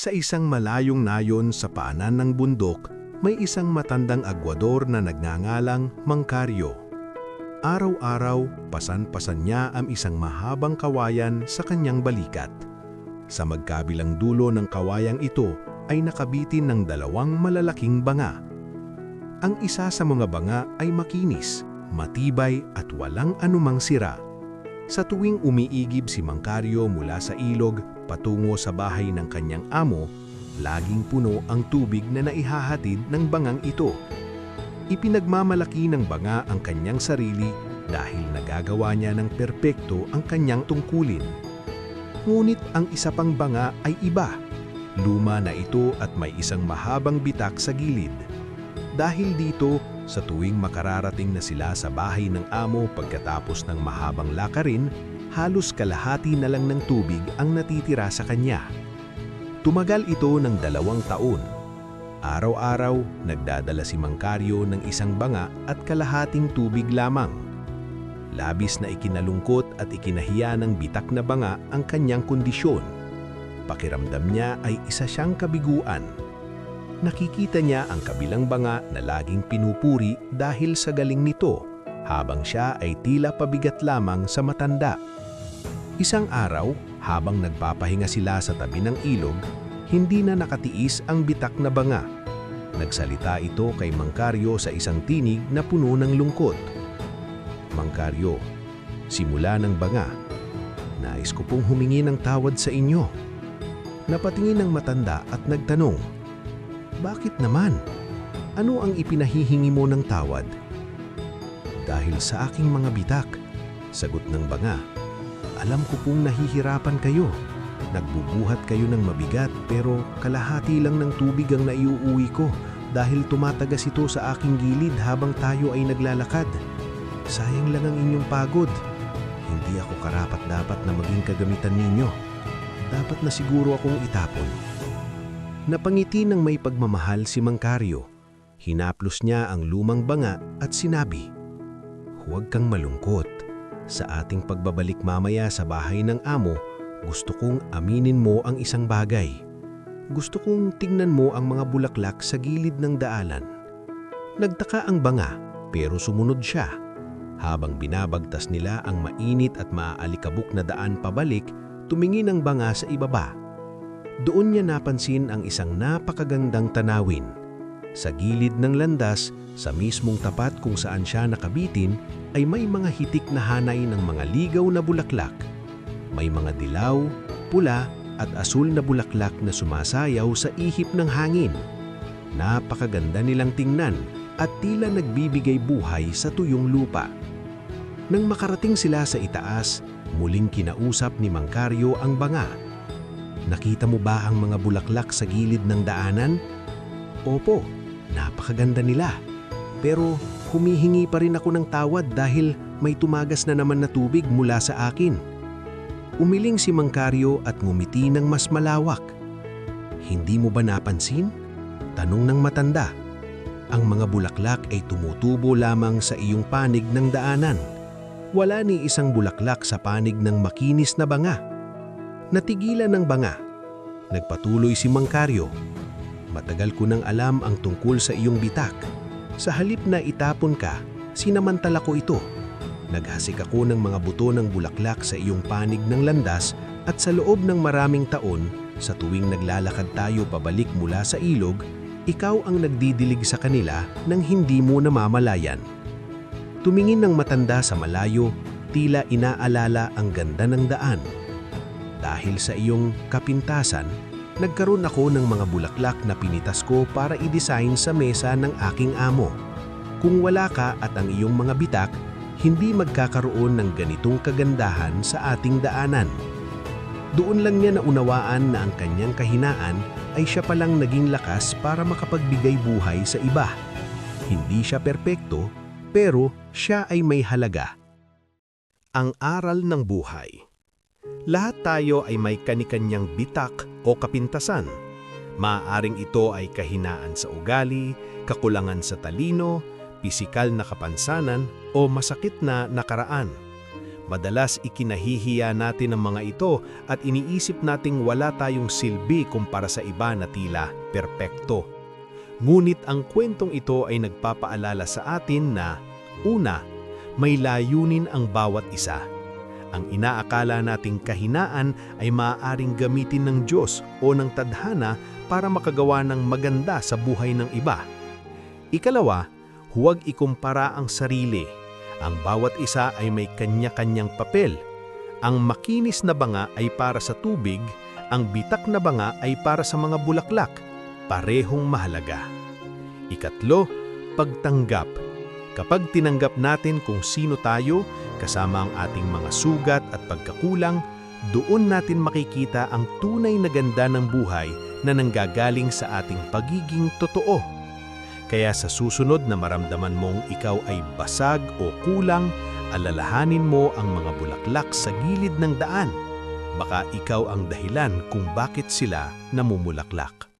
Sa isang malayong nayon sa paanan ng bundok, may isang matandang agwador na nagngangalang Mangkaryo. Araw-araw, pasan-pasan niya ang isang mahabang kawayan sa kanyang balikat. Sa magkabilang dulo ng kawayang ito ay nakabitin ng dalawang malalaking banga. Ang isa sa mga banga ay makinis, matibay at walang anumang sira. Sa tuwing umiigib si Mangkaryo mula sa ilog patungo sa bahay ng kanyang amo, laging puno ang tubig na naihahatid ng bangang ito. Ipinagmamalaki ng banga ang kanyang sarili dahil nagagawa niya ng perpekto ang kanyang tungkulin. Ngunit ang isa pang banga ay iba. Luma na ito at may isang mahabang bitak sa gilid. Dahil dito, sa tuwing makararating na sila sa bahay ng amo pagkatapos ng mahabang lakarin, halos kalahati na lang ng tubig ang natitira sa kanya. Tumagal ito ng 2 taon. Araw-araw, nagdadala si Mangkaryo ng isang banga at kalahating tubig lamang. Labis na ikinalungkot at ikinahiya ng bitak na banga ang kanyang kondisyon. Pakiramdam niya ay isa siyang kabiguan. Nakikita niya ang kabilang banga na laging pinupuri dahil sa galing nito, habang siya ay tila pabigat lamang sa matanda. Isang araw, habang nagpapahinga sila sa tabi ng ilog, hindi na nakatiis ang bitak na banga. Nagsalita ito kay Mangkaryo sa isang tinig na puno ng lungkot. "Mangkaryo, simula ng banga, nais ko pong humingi ng tawad sa inyo." Napatingin ang matanda at nagtanong, "Bakit naman? Ano ang ipinahihingi mo ng tawad?" "Dahil sa aking mga bitak," sagot ng banga. "Alam ko pong nahihirapan kayo. Nagbubuhat kayo ng mabigat pero kalahati lang ng tubig ang naiuuwi ko dahil tumatagas ito sa aking gilid habang tayo ay naglalakad. Sayang lang ang inyong pagod. Hindi ako karapat-dapat na maging kagamitan ninyo. Dapat na siguro akong itapon." Napangiti ng may pagmamahal si Mangkaryo. Hinaplos niya ang lumang banga at sinabi, "Huwag kang malungkot. Sa ating pagbabalik mamaya sa bahay ng amo, gusto kong aminin mo ang isang bagay. Gusto kong tingnan mo ang mga bulaklak sa gilid ng daanan." Nagtaka ang banga, pero sumunod siya. Habang binabagtas nila ang mainit at maaalikabok na daan pabalik, tumingin ang banga sa ibaba. Doon niya napansin ang isang napakagandang tanawin. Sa gilid ng landas, sa mismong tapat kung saan siya nakabitin, ay may mga hitik na hanay ng mga ligaw na bulaklak. May mga dilaw, pula at asul na bulaklak na sumasayaw sa ihip ng hangin. Napakaganda nilang tingnan at tila nagbibigay buhay sa tuyong lupa. Nang makarating sila sa itaas, muling kinausap ni Mangkaryo ang banga. "Nakita mo ba ang mga bulaklak sa gilid ng daanan?" "Opo, napakaganda nila. Pero humihingi pa rin ako ng tawad dahil may tumagas na naman na tubig mula sa akin." Umiling si Mangkaryo at ngumiti ng mas malawak. "Hindi mo ba napansin?" tanong ng matanda. "Ang mga bulaklak ay tumutubo lamang sa iyong panig ng daanan. Wala ni isang bulaklak sa panig ng makinis na banga." Natigilan ng banga. Nagpatuloy si Mangkaryo, "Matagal ko nang alam ang tungkol sa iyong bitak. Sa halip na itapon ka, sinamantala ko ito. Naghasik ako ng mga buto ng bulaklak sa iyong panig ng landas at sa loob ng maraming taon, sa tuwing naglalakad tayo pabalik mula sa ilog, ikaw ang nagdidilig sa kanila nang hindi mo namamalayan." Tumingin ng matanda sa malayo, tila inaalala ang ganda ng daan. "Dahil sa iyong kapintasan, nagkaroon ako ng mga bulaklak na pinitas ko para i-design sa mesa ng aking amo. Kung wala ka at ang iyong mga bitak, hindi magkakaroon ng ganitong kagandahan sa ating daanan." Doon lang niya naunawaan na ang kanyang kahinaan ay siya palang naging lakas para makapagbigay buhay sa iba. Hindi siya perpekto, pero siya ay may halaga. Ang aral ng buhay. Lahat tayo ay may kani-kanyang bitak o kapintasan. Maaaring ito ay kahinaan sa ugali, kakulangan sa talino, pisikal na kapansanan o masakit na nakaraan. Madalas ikinahihiya natin ang mga ito at iniisip nating wala tayong silbi kumpara sa iba na tila perpekto. Ngunit ang kwentong ito ay nagpapaalala sa atin na, una, may layunin ang bawat isa. Ang inaakala nating kahinaan ay maaaring gamitin ng Diyos o ng tadhana para makagawa ng maganda sa buhay ng iba. Ikalawa, huwag ikumpara ang sarili. Ang bawat isa ay may kanya-kanyang papel. Ang makinis na banga ay para sa tubig, ang bitak na banga ay para sa mga bulaklak. Parehong mahalaga. Ikatlo, pagtanggap. Kapag tinanggap natin kung sino tayo, kasama ang ating mga sugat at pagkakulang, doon natin makikita ang tunay na ganda ng buhay na nanggagaling sa ating pagiging totoo. Kaya sa susunod na maramdaman mong ikaw ay basag o kulang, alalahanin mo ang mga bulaklak sa gilid ng daan. Baka ikaw ang dahilan kung bakit sila namumulaklak.